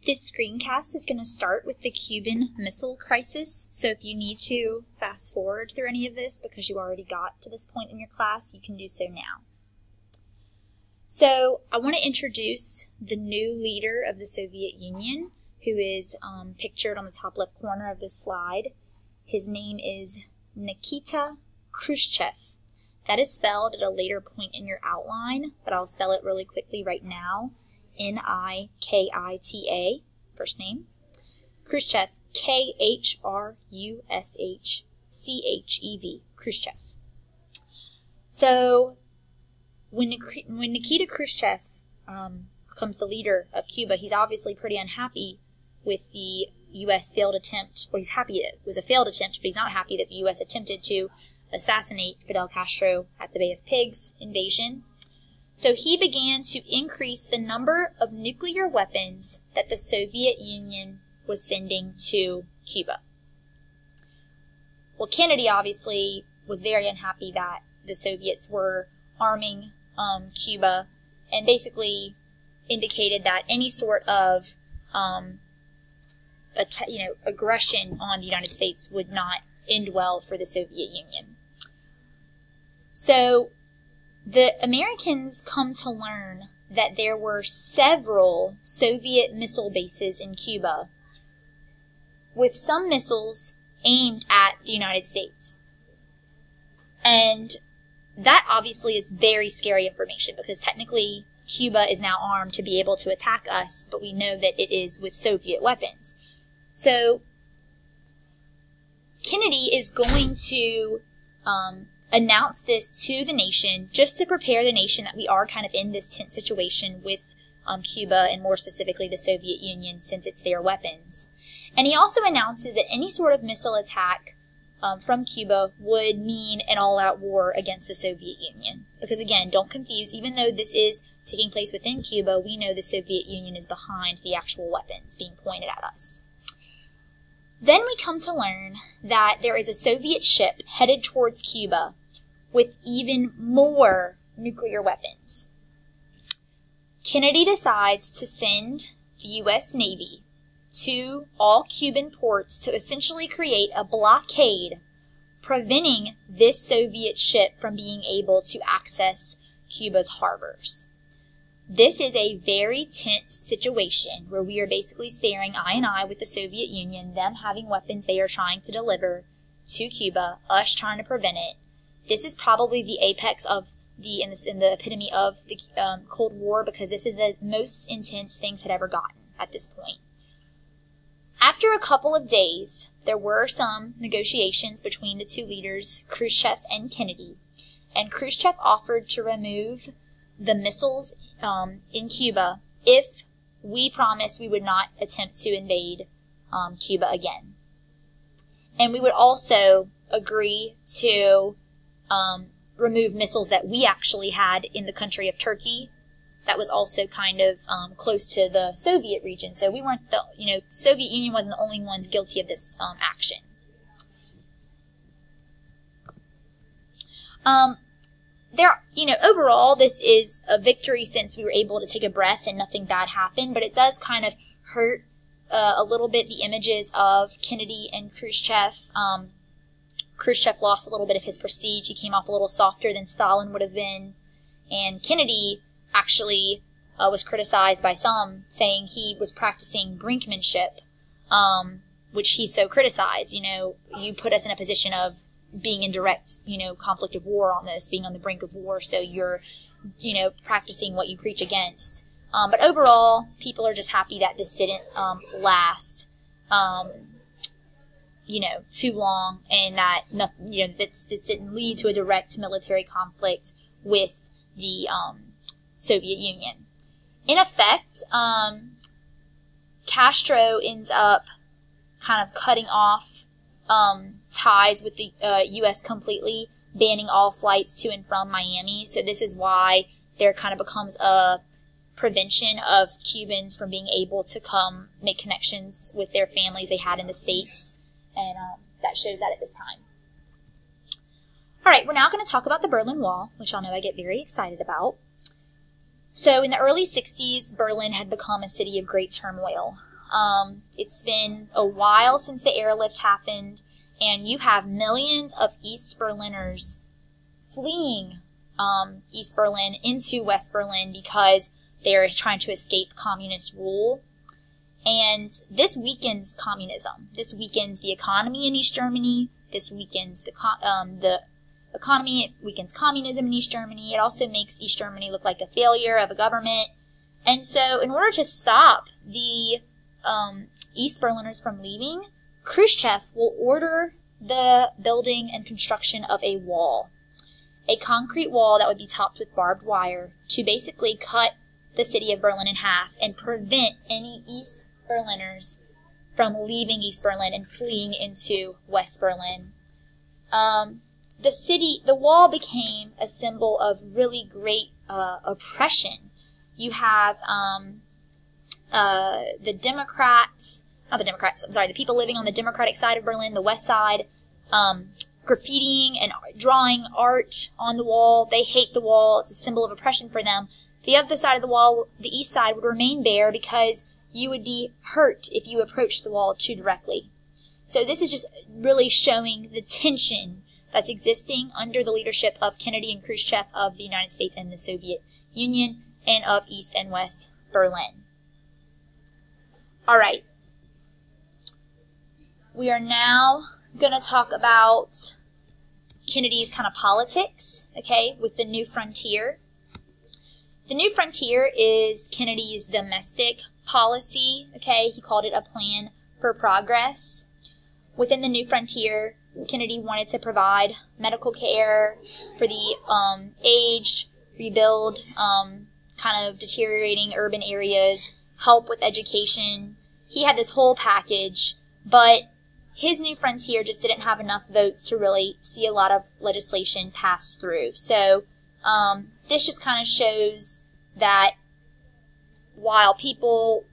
This screencast is going to start with the Cuban Missile Crisis, so if you need to fast forward through any of this because you already got to this point in your class, you can do so now. So I want to introduce the new leader of the Soviet Union, who is pictured on the top left corner of this slide. His name is Nikita Khrushchev. That is spelled at a later point in your outline, but I'll spell it really quickly right now. Nikita, first name. Khrushchev, Khrushchev, Khrushchev. So, when Nikita Khrushchev becomes the leader of Cuba, he's obviously pretty unhappy with the U.S. failed attempt, or he's happy it was a failed attempt, but he's not happy that the U.S. attempted to assassinate Fidel Castro at the Bay of Pigs invasion. So he began to increase the number of nuclear weapons that the Soviet Union was sending to Cuba. Well, Kennedy obviously was very unhappy that the Soviets were arming Cuba, and basically indicated that any sort of aggression on the United States would not end well for the Soviet Union. So the Americans come to learn that there were several Soviet missile bases in Cuba, with some missiles aimed at the United States. And that obviously is very scary information, because technically Cuba is now armed to be able to attack us, but we know that it is with Soviet weapons. So Kennedy is going to announce this to the nation, just to prepare the nation that we are kind of in this tense situation with Cuba, and more specifically the Soviet Union, since it's their weapons. And he also announces that any sort of missile attack from Cuba would mean an all-out war against the Soviet Union. Because again, don't confuse, even though this is taking place within Cuba, we know the Soviet Union is behind the actual weapons being pointed at us. Then we come to learn that there is a Soviet ship headed towards Cuba with even more nuclear weapons. Kennedy decides to send the U.S. Navy to all Cuban ports to essentially create a blockade, preventing this Soviet ship from being able to access Cuba's harbors. This is a very tense situation where we are basically staring eye in eye with the Soviet Union, them having weapons they are trying to deliver to Cuba, us trying to prevent it. This is probably the apex of the epitome of the Cold War, because this is the most intense things had ever gotten at this point. After a couple of days, there were some negotiations between the two leaders, Khrushchev and Kennedy, and Khrushchev offered to remove the missiles in Cuba if we promised we would not attempt to invade Cuba again. And we would also agree to remove missiles that we actually had in the country of Turkey that was also kind of close to the Soviet region. So we weren't Soviet Union wasn't the only ones guilty of this action. Overall, this is a victory since we were able to take a breath and nothing bad happened, but it does kind of hurt a little bit the images of Kennedy and Khrushchev. Khrushchev lost a little bit of his prestige. He came off a little softer than Stalin would have been. And Kennedy actually was criticized by some, saying he was practicing brinkmanship, which he so criticized. You put us in a position of being in direct, conflict of war almost, being on the brink of war, so you're, practicing what you preach against. But overall, people are just happy that this didn't last, too long, and that this didn't lead to a direct military conflict with the Soviet Union. In effect, Castro ends up kind of cutting off ties with the U.S. completely, banning all flights to and from Miami. So this is why there kind of becomes a prevention of Cubans from being able to come make connections with their families they had in the States. And that shows that at this time. All right, we're now going to talk about the Berlin Wall, which y'all know I get very excited about. So in the early 60s, Berlin had become a city of great turmoil. It's been a while since the airlift happened, and you have millions of East Berliners fleeing East Berlin into West Berlin because they're trying to escape communist rule. And this weakens communism. This weakens the economy in East Germany. This weakens the economy. It weakens communism in East Germany. It also makes East Germany look like a failure of a government. And so in order to stop the East Berliners from leaving, Khrushchev will order the building and construction of a wall. A concrete wall that would be topped with barbed wire to basically cut the city of Berlin in half and prevent any East Berliners from leaving East Berlin and fleeing into West Berlin. The wall became a symbol of really great oppression. You have the people living on the Democratic side of Berlin, the west side, graffitiing and drawing art on the wall. They hate the wall. It's a symbol of oppression for them. The other side of the wall, the east side, would remain bare because you would be hurt if you approached the wall too directly. So this is just really showing the tension that's existing under the leadership of Kennedy and Khrushchev of the United States and the Soviet Union, and of East and West Berlin. All right. We are now going to talk about Kennedy's kind of politics, okay, with the New Frontier. The New Frontier is Kennedy's domestic policy, okay? He called it a plan for progress. Within the New Frontier, Kennedy wanted to provide medical care for the aged, rebuild kind of deteriorating urban areas, help with education. He had this whole package, but his New Frontier just didn't have enough votes to really see a lot of legislation pass through. So this just kind of shows that while people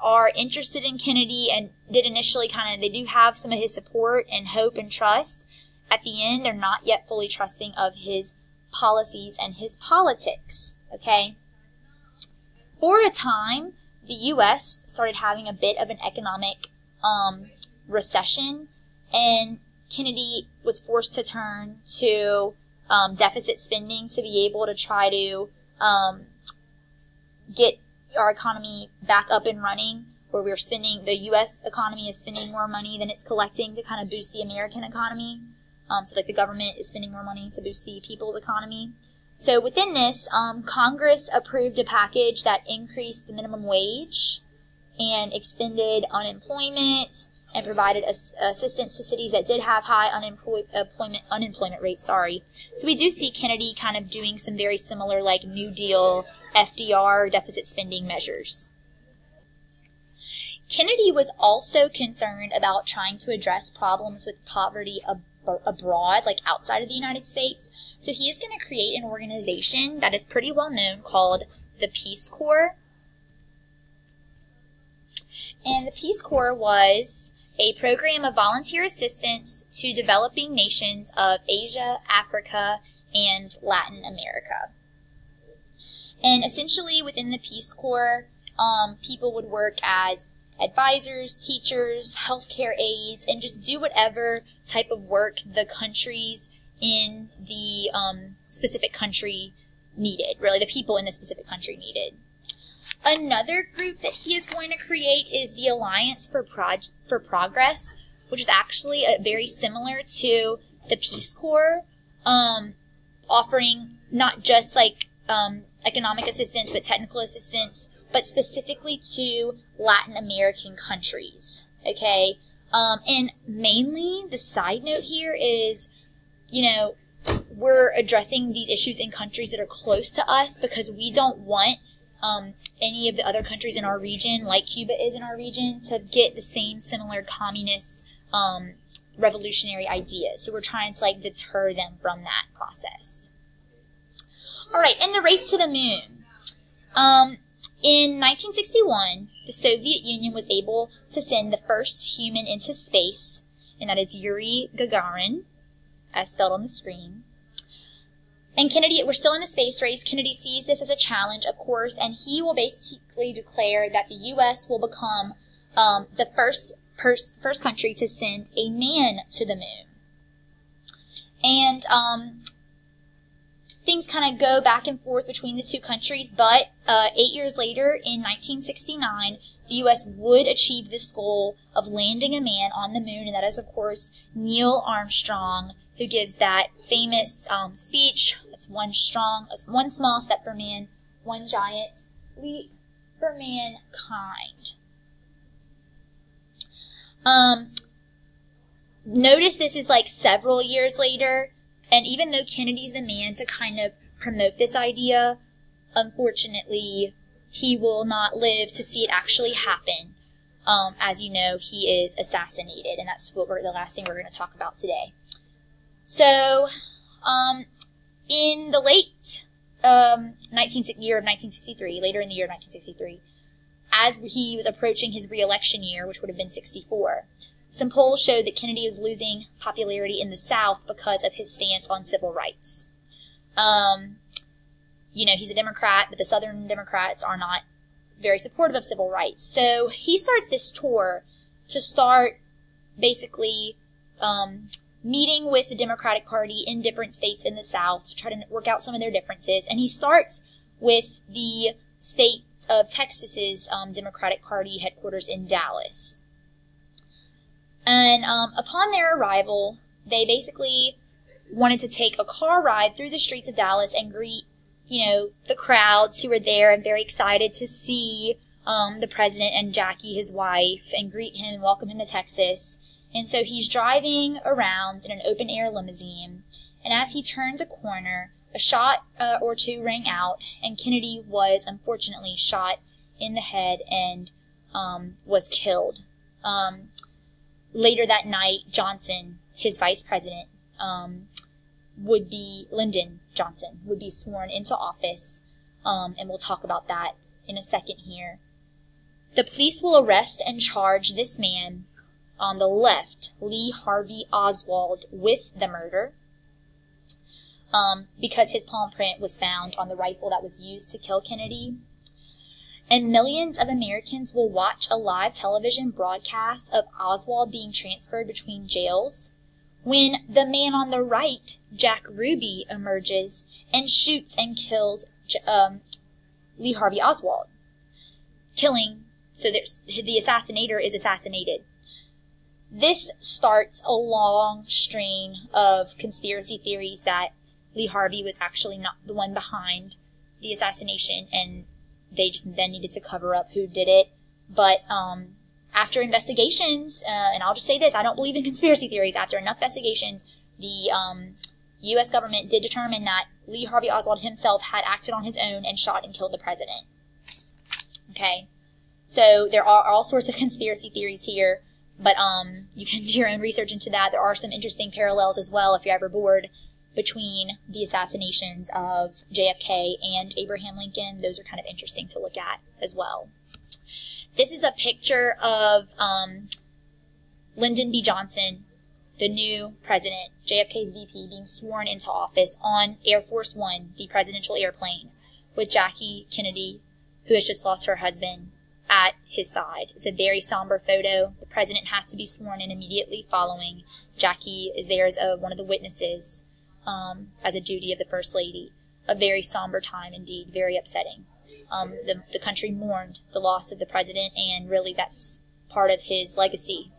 are interested in Kennedy and did initially they do have some of his support and hope and trust, at the end they're not yet fully trusting of his policies and his politics, okay? For a time, the U.S. started having a bit of an economic recession, and Kennedy was forced to turn to deficit spending to be able to try to get our economy back up and running, where the U.S. economy is spending more money than it's collecting to kind of boost the American economy. So the government is spending more money to boost the people's economy. So within this, Congress approved a package that increased the minimum wage and extended unemployment and provided assistance to cities that did have high unemployment rates. So we do see Kennedy kind of doing some very similar like New Deal, FDR, deficit spending measures. Kennedy was also concerned about trying to address problems with poverty abroad, like outside of the United States. So he is going to create an organization that is pretty well known called the Peace Corps. And the Peace Corps was a program of volunteer assistance to developing nations of Asia, Africa, and Latin America. And essentially within the Peace Corps, people would work as advisors, teachers, healthcare aides, and just do whatever type of work the countries in the specific country needed. Really, the people in the specific country needed. Another group that he is going to create is the Alliance for Progress, which is actually very similar to the Peace Corps, offering not just like economic assistance, but technical assistance, but specifically to Latin American countries, okay? And mainly, the side note here is, we're addressing these issues in countries that are close to us because we don't want any of the other countries in our region, like Cuba is in our region, to get the same similar communist revolutionary ideas. So we're trying to deter them from that process. All right, and the race to the moon. In 1961, the Soviet Union was able to send the first human into space, and that is Yuri Gagarin, as spelled on the screen. And Kennedy, we're still in the space race. Kennedy sees this as a challenge, of course, and he will basically declare that the U.S. will become the first country to send a man to the moon. And things kind of go back and forth between the two countries, but 8 years later, in 1969, the U.S. would achieve this goal of landing a man on the moon, and that is, of course, Neil Armstrong, who gives that famous speech, that's one small step for man, one giant leap for mankind. Notice this is like several years later, and even though Kennedy's the man to kind of promote this idea, unfortunately, he will not live to see it actually happen. As you know, he is assassinated, and that's what the last thing we're going to talk about today. So, in the late year of 1963, later in the year of 1963, as he was approaching his re-election year, which would have been 64, some polls showed that Kennedy was losing popularity in the South because of his stance on civil rights. He's a Democrat, but the Southern Democrats are not very supportive of civil rights. So he starts this tour to start basically meeting with the Democratic Party in different states in the South to try to work out some of their differences. And he starts with the state of Texas's Democratic Party headquarters in Dallas. And upon their arrival, they basically wanted to take a car ride through the streets of Dallas and greet, the crowds who were there and very excited to see the president and Jackie, his wife, and greet him and welcome him to Texas. And so he's driving around in an open-air limousine, and as he turns a corner, a shot or two rang out, and Kennedy was unfortunately shot in the head and was killed. Later that night, Johnson, his vice president, Lyndon Johnson, would be sworn into office, and we'll talk about that in a second here. The police will arrest and charge this man on the left, Lee Harvey Oswald, with the murder, because his palm print was found on the rifle that was used to kill Kennedy. And millions of Americans will watch a live television broadcast of Oswald being transferred between jails when the man on the right, Jack Ruby, emerges and shoots and kills Lee Harvey Oswald. So the assassinator is assassinated. This starts a long string of conspiracy theories that Lee Harvey was actually not the one behind the assassination, and they just then needed to cover up who did it. But after investigations, and I'll just say this, I don't believe in conspiracy theories. After enough investigations, the U.S. government did determine that Lee Harvey Oswald himself had acted on his own and shot and killed the president. Okay? So there are all sorts of conspiracy theories here, but you can do your own research into that. There are some interesting parallels as well, if you're ever bored, between the assassinations of JFK and Abraham Lincoln. Those are kind of interesting to look at as well. This is a picture of Lyndon B. Johnson, the new president, JFK's VP, being sworn into office on Air Force One, the presidential airplane, with Jackie Kennedy, who has just lost her husband, at his side. It's a very somber photo. The president has to be sworn in immediately following. Jackie is there as one of the witnesses, as a duty of the First Lady. A very somber time indeed, very upsetting. The country mourned the loss of the president, and really that's part of his legacy,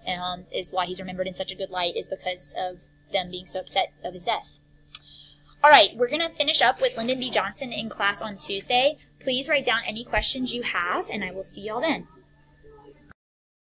is why he's remembered in such a good light, is because of them being so upset of his death. All right, we're going to finish up with Lyndon B. Johnson in class on Tuesday. Please write down any questions you have, and I will see y'all then.